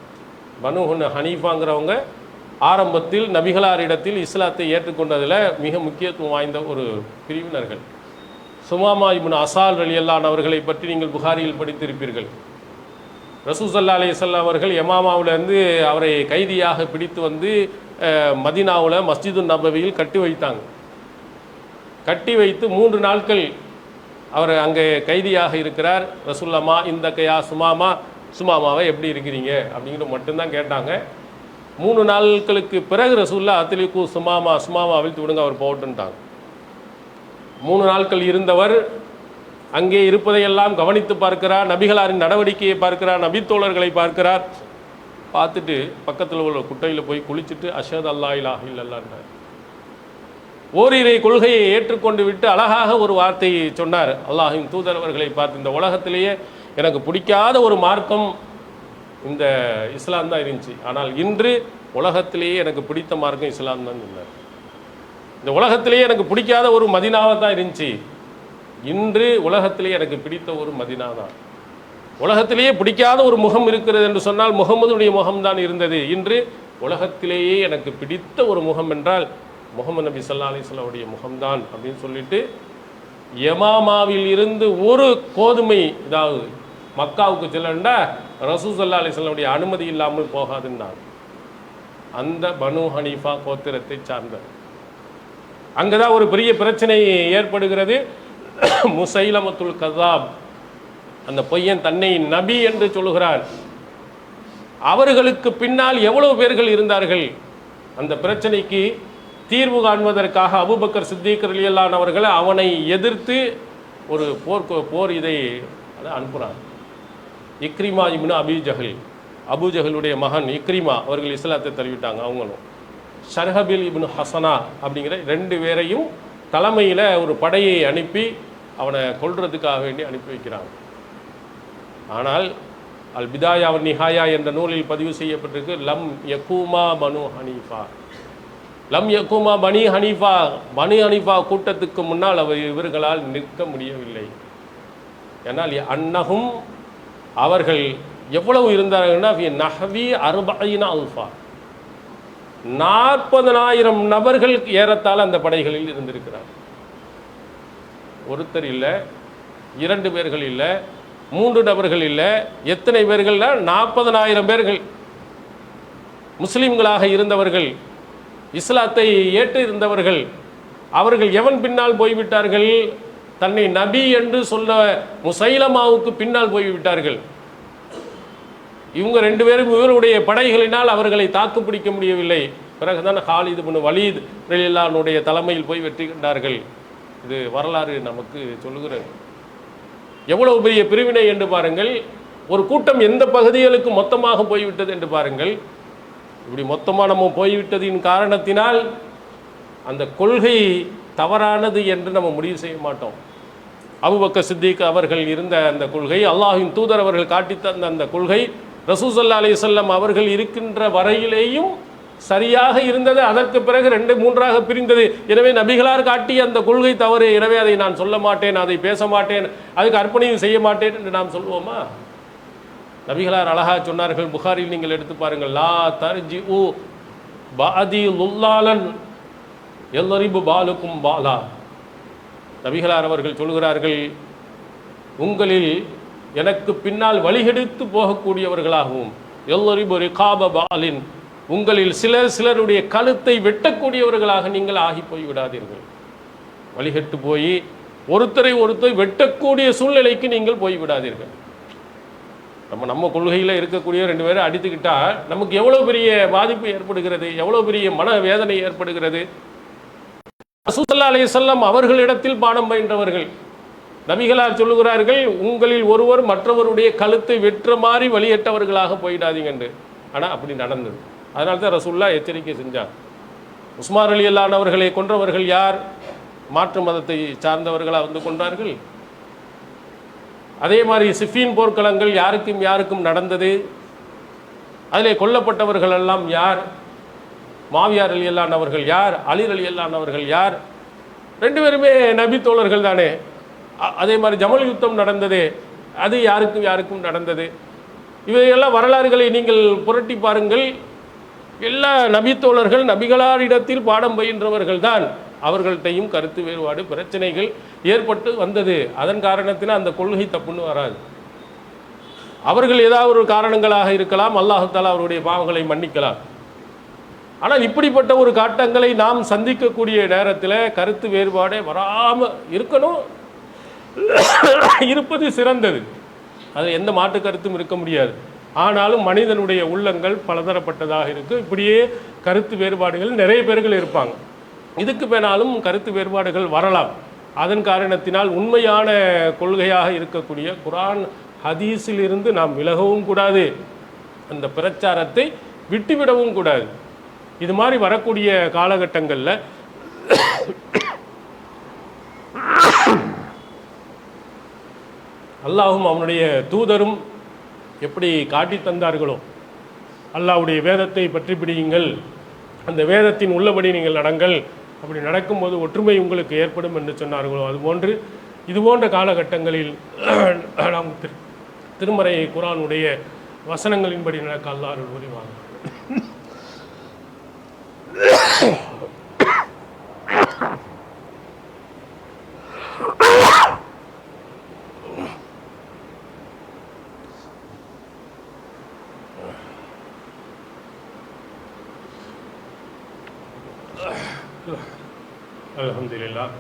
பனு ஹனீஃபாங்கிறவங்க ஆரம்பத்தில் நபிகளாரிடத்தில் இஸ்லாத்தை ஏற்றுக்கொண்டதில் மிக முக்கியத்துவம் வாய்ந்த ஒரு பிரிவினர்கள். சுமாமா இப்னு அசால் ரலியல்லாஹு அன்ஹு அவர்களை பற்றி நீங்கள் புகாரியில் படித்திருப்பீர்கள். ரசூல் ஸல்லல்லாஹு அலைஹி வஸல்லம் அவர்கள் யமாமாவிலிருந்து அவரை கைதியாக பிடித்து வந்து மதீனாவில் மஸ்ஜிது நபவியில் கட்டி வைத்தாங்க. கட்டி வைத்து 3 நாட்கள் அவர் அங்கே கைதியாக இருக்கிறார். ரசூலுல்லாஹ் இந்த கையா சுமாமாவை எப்படி இருக்கிறீங்க அப்படிங்கிற மட்டும்தான் கேட்டாங்க. 3 நாட்களுக்கு பிறகு ரசூலுல்லாஹ் அத்லிகு சுமாமா அவிழ்த்து விடுங்க, அவர் போட்டுட்டாங்க. 3 நாட்கள் இருந்தவர் அங்கே இருப்பதையெல்லாம் கவனித்து பார்க்கிறார், நபிகளாரின் நடவடிக்கையை பார்க்கிறார், நபித்தோழர்களை பார்க்கிறார். பார்த்துட்டு பக்கத்தில் உள்ள குட்டையில் போய் குளிச்சுட்டு அஷ்ஹது அல்லா இலாஹ இல்லல்லாஹ் ஓரிரை கொள்கையை ஏற்றுக்கொண்டு விட்டு அழகாக ஒரு வார்த்தையை சொன்னார். அல்லாஹ்வின் தூதர் அவர்களை பார்த்து, இந்த உலகத்திலேயே எனக்கு பிடிக்காத ஒரு மார்க்கம் இந்த இஸ்லாம் தான் இருந்துச்சு, ஆனால் இன்று உலகத்திலேயே எனக்கு பிடித்த மார்க்கம் இஸ்லாம் தான் சொன்னார். இந்த உலகத்திலேயே எனக்கு பிடிக்காத ஒரு மதீனாவை தான் இருந்துச்சு, இன்று உலகத்திலேயே எனக்கு பிடித்த ஒரு மதீனா தான். உலகத்திலேயே பிடிக்காத ஒரு முகம் இருக்கிறது என்று சொன்னால் முகமதுடைய முகம்தான் இருந்தது, இன்று உலகத்திலேயே எனக்கு பிடித்த ஒரு முகம் என்றால் முகமது நபி ஸல்லல்லாஹு அலைஹி வஸல்லம் உடைய முகம்தான் அப்படின்னு சொல்லிட்டு யமாமாவில் இருந்து ஒரு கோதுமை இதாவது மக்காவுக்கு செல்லண்டா ரசூல் ஸல்லல்லாஹு அலைஹி வஸல்லம் உடைய அனுமதி இல்லாமல் போகாதுன்னாங்க. அந்த பனு ஹனீஃபா கோத்திரத்தை சார்ந்த அங்கதான் ஒரு பெரிய பிரச்சனை ஏற்படுகிறது. முசைலமத்துல் கஸாப், அந்த பொய்யன் தன்னை நபி என்று சொல்லுகிறார். அவர்களுக்கு பின்னால் எவ்வளவு பேர்கள் இருந்தார்கள்? அந்த பிரச்சனைக்கு தீர்வு காண்பதற்காக அபூபக்கர் சித்தீக் ரலியல்லாஹு அன்ஹு அவர்கள் அவனை எதிர்த்து ஒரு போர் இதை அனுப்புகிறார். இக்ரிமா இப்னு அபூஜஹலுடைய மகன் இக்ரிமா அவர்கள் இஸ்லாத்தை தழுவிட்டாங்க. அவங்களும் ஷர்ஹபில் இப்னு ஹசனா அப்படிங்கிற 2 பேரையும் தலைமையில் ஒரு படையை அனுப்பி அவனை கொல்றதுக்காக வேண்டி அனுப்பி வைக்கிறாங்க. ஆனால் அல் பிதாயா வன் நிஹாயா என்ற நூலில் பதிவு செய்யப்பட்டிருக்கு, லம் யகூமா பனு ஹனீஃபா, லம் யகூமா பனி ஹனீஃபா கூட்டத்துக்கு முன்னால் இவர்களால் நிற்க முடியவில்லை. ஏன்னால் அன்னகும் அவர்கள் எவ்வளவு இருந்தார்கள்னா நஹவி 40 அல்ஃபா, 40,000 நபர்கள் ஏறத்தாழ அந்த படைகளில் இருந்திருக்கிறார். ஒருத்தர் இல்லை, 2 பேர்கள் இல்லை, 3 நபர்கள் இல்லை, எத்தனை பேர்கள்னா 40,000 பேர்கள் முஸ்லிம்களாக இருந்தவர்கள், இஸ்லாத்தை ஏற்று இருந்தவர்கள். அவர்கள் எவன் பின்னால் போய்விட்டார்கள்? தன்னை நபி என்று சொல்ல முசைலமாவுக்கு பின்னால் போய்விட்டார்கள். இவங்க 2 பேரும் இவருடைய படைகளினால் அவர்களை தாக்கு பிடிக்க முடியவில்லை. பிறகுதான் ஹாலித் இப்னு வலீத் ரலியல்லாஹு அன்ஹுடைய தலைமையில் போய் வெற்றி கண்டார்கள். இது வரலாறு நமக்கு சொல்லுகிறது. எவ்வளவு பெரிய பிரிவினை என்று பாருங்கள். ஒரு கூட்டம் எந்த பகுதிகளுக்கு மொத்தமாக போய்விட்டது என்று பாருங்கள். இப்படி மொத்தமாக நம்ம போய்விட்டதின் காரணத்தினால் அந்த கொள்கை தவறானது என்று நம்ம முடிவு செய்ய மாட்டோம். அபூபக்கர் சித்திக் அவர்கள் இருந்த அந்த கொள்கை, அல்லாஹ்வின் தூதர் அவர்கள் காட்டி தந்த அந்த கொள்கை, ரசூல் ஸல்லல்லாஹு அலைஹி வஸல்லம் அவர்கள் இருக்கின்ற வரையிலேயும் சரியாக இருந்தது, அதற்கு பிறகு 2 3ஆக பிரிந்தது. எனவே நபிகளார் காட்டிய அந்த கொள்கை தவறு, எனவே அதை நான் சொல்ல மாட்டேன், அதை பேச மாட்டேன், அதுக்கு அர்ப்பணியும் செய்ய மாட்டேன் என்று நாம் சொல்வோமா? நபிகளார் அழகா சொன்னார்கள், புகாரில் நீங்கள் எடுத்து பாருங்கள், லா தர்ஜி உ பாதி லுல்லாலன் எல்லரிபு பாலுக்கும் பாலா. நபிகளார் அவர்கள் சொல்கிறார்கள், உங்களில் எனக்கு பின்னால் வழிகெடுத்து போகக்கூடியவர்களாகவும், எல்லரிபு ரிகாப பாலின், உங்களில் சிலருடைய கழுத்தை வெட்டக்கூடியவர்களாக நீங்கள் ஆகி போய்விடாதீர்கள். வழிகட்டு போய் ஒருத்தரை வெட்டக்கூடிய சூழ்நிலைக்கு நீங்கள் போய்விடாதீர்கள். நம்ம கொள்கையில் இருக்கக்கூடிய 2 பேரை அடித்துக்கிட்டா நமக்கு எவ்வளோ பெரிய பாதிப்பு ஏற்படுகிறது, எவ்வளோ பெரிய மன வேதனை ஏற்படுகிறது. ரசூல் ஸல்லல்லாஹு அலைஹி வஸல்லம் அவர்களிடத்தில் பாடம் பயின்றவர்கள். நபிகளார் சொல்லுகிறார்கள், உங்களில் ஒருவர் மற்றவருடைய கழுத்தை வெற்ற மாதிரி வழியட்டவர்களாக போயிடாதீங்க என்று. ஆனால் அப்படி நடந்தது. அதனால தான் ரசூலுல்லாஹ் எச்சரிக்கை செஞ்சார். உஸ்மான் ரலியல்லாஹு அன்ஹு அவர்களை கொன்றவர்கள் யார்? மாற்று மதத்தை சார்ந்தவர்களாக வந்து கொண்டார்கள். அதே மாதிரி சிஃபீன் போர்க்களங்கள் யாருக்கும் நடந்தது. அதிலே கொல்லப்பட்டவர்கள் எல்லாம் யார்? மாவியா ரலியல்லாஹு அன்ஹு அவர்கள் யார்? அலி ரலியல்லாஹு அன்ஹு அவர்கள் யார்? 2 பேருமே நபி தோழர்கள் தானே. அதே மாதிரி ஜமல் யுத்தம் நடந்தது, அது யாருக்கும் நடந்தது. இவையெல்லாம் வரலாறுகளை நீங்கள் புரட்டி பாருங்கள். எல்லா நபி தோழர்கள் நபிகளாரிடத்தில் பாடம் பயின்றவர்கள் தான். அவர்கள்ட்டையும் கருத்து வேறுபாடு பிரச்சனைகள் ஏற்பட்டு வந்தது. அதன் காரணத்தினால் அந்த கொள்கை தப்புன்னு வராது. அவர்கள் ஏதாவது ஒரு காரணங்களாக இருக்கலாம், அல்லாஹ் தஆலா அவருடைய பாவங்களை மன்னிக்கலாம். ஆனால் இப்படிப்பட்ட ஒரு காட்டங்களை நாம் சந்திக்கக்கூடிய நேரத்தில் கருத்து வேறுபாடே வராமல் இருக்கணும், இருப்பது சிறந்தது. அது எந்த மாற்று கருத்தும் இருக்க முடியாது. ஆனாலும் மனிதனுடைய உள்ளங்கள் பலதரப்பட்டதாக இருக்குது. இப்படியே கருத்து வேறுபாடுகள் நிறைய பேர்கள் இருப்பாங்க. இதுக்கு வேணாலும் கருத்து வேறுபாடுகள் வரலாம். அதன் காரணத்தினால் உண்மையான கொள்கையாக இருக்கக்கூடிய குர்ஆன் ஹதீஸிலிருந்து நாம் விலகவும் கூடாது, அந்த பிரச்சாரத்தை விட்டுவிடவும் கூடாது. இது மாதிரி வரக்கூடிய காலகட்டங்களில் அல்லாஹும் அவனுடைய தூதரும் எப்படி காட்டி தந்தார்களோ, அல்லாஹ்வுடைய வேதத்தை பற்றி பிடியுங்கள், அந்த வேதத்தின் உள்ளபடி நீங்கள் நடங்கள், அப்படி நடக்கும்போது ஒற்றுமை உங்களுக்கு ஏற்படும் என்று சொன்னார்களோ, அதுபோன்று இதுபோன்ற காலகட்டங்களில் நாம் திருமறை குர்ஆனுடைய வசனங்களின்படி நடக்க அல்லாஹ் அருள் புரிவாங்க. அல்ஹம்துலில்லாஹ்.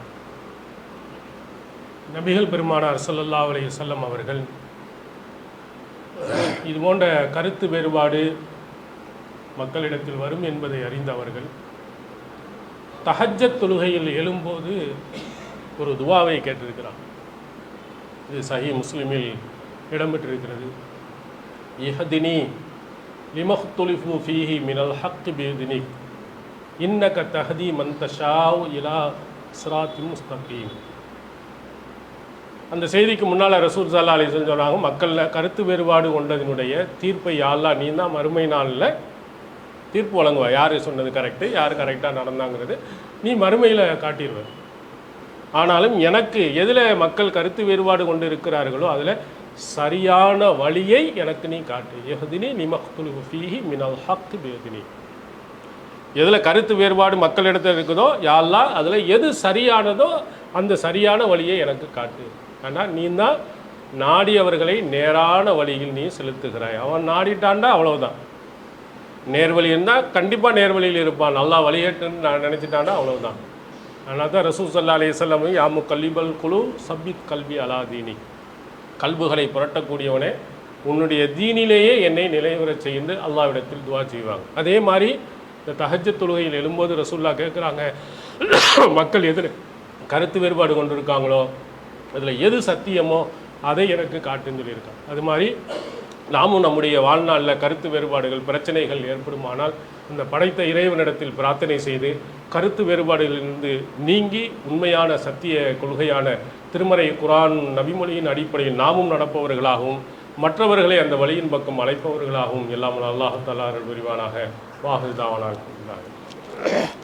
நபிகள் பெருமானார் ஸல்லல்லாஹு அலைஹி வஸல்லம் அவர்கள் இது போன்ற கருத்து வேறுபாடு மக்களிடத்தில் வரும் என்பதை அறிந்தவர்கள் தஹஜ்ஜத் தொழுகையில் எழும்போது ஒரு துவாவை கேட்டிருக்கிறார். இது சஹீஹ் முஸ்லிமில் இடம்பெற்றிருக்கிறது. இஹ்தினி லிமஹ்துலிஃபு ஃபீஹி மினல் ஹக்கி பிஇذனிக் இன்னக தஹ்தி மன் தஷாஉ இலா சிராத்தின் முஸ்தகீம். அந்த செய்திக்கு முன்னால் ரசூல் ஸல்லல்லாஹு அலைஹி வஸல்லம் சொன்னாங்க, மக்களில் கருத்து வேறுபாடு கொண்டதினுடைய தீர்ப்பை யா அல்லாஹ் நீ தான் மறுமை நாளில் தீர்ப்பு வழங்குவா. யார் சொன்னது கரெக்டு, யார் கரெக்டாக நடந்தாங்கிறது நீ மறுமையில் காட்டிடுவ. ஆனாலும் எனக்கு எதில் மக்கள் கருத்து வேறுபாடு கொண்டு இருக்கிறார்களோ அதில் சரியான வழியை எனக்கு நீ காட்டு. இஹ்தினி லிமஹ்துலிஃபு ஃபீஹி மினல் ஹக்கி பிஇذனிக். எதில் கருத்து வேறுபாடு மக்களிடத்தில் இருக்குதோ யா அல்லாஹ் அதில் எது சரியானதோ அந்த சரியான வழியை எனக்கு காட்டு. ஆனால் நீ தான் நாடியவர்களை நேரான வழியில் நீ செலுத்துகிறாய். அவன் நாடிட்டான்டா அவ்வளவுதான். நேர்வழி இருந்தால் கண்டிப்பாக நேர்வழியில் இருப்பான். நல்லா வழியேட்டுன்னு நான் நினச்சிட்டான்டா அவ்வளவுதான். அதனால் தான் ரசூல் ஸல்லல்லாஹு அலைஹி வஸல்லம் யாமு கல்லிபல் குலு சப்பித் கல்வி அலா தீனி, கல்புகளை புரட்டக்கூடியவனே உன்னுடைய தீனிலேயே என்னை நிலைவரச் செய்து அல்லாஹ்விடத்தில் துவா செய்வாங்க. அதே மாதிரி இந்த தஹஜ்ஜத் தொழுகையில் எழும்போது ரசூலுல்லாஹ் கேட்குறாங்க, மக்கள் எதில் கருத்து வேறுபாடு கொண்டிருக்காங்களோ அதில் எது சத்தியமோ அதை எனக்கு காட்டுன்னு சொல்லியிருக்காங்க. அது மாதிரி நாமும் நம்முடைய வாழ்நாளில் கருத்து வேறுபாடுகள் பிரச்சனைகள் ஏற்படுமானால் இந்த படைத்த இறைவனிடத்தில் பிரார்த்தனை செய்து கருத்து வேறுபாடுகளிலிருந்து நீங்கி உண்மையான சத்திய கொள்கையான திருமறை குர்ஆன் நபிமொழியின் அடிப்படையில் நாமும் நடப்பவர்களாகவும் மற்றவர்களை அந்த வழியின் பக்கம் அழைப்பவர்களாகவும் எல்லாம் அல்லாஹ் தஆலா அருள் புரிவானாக. வாஹிர் தாவானா அல்ஹம்துலில்லாஹ்.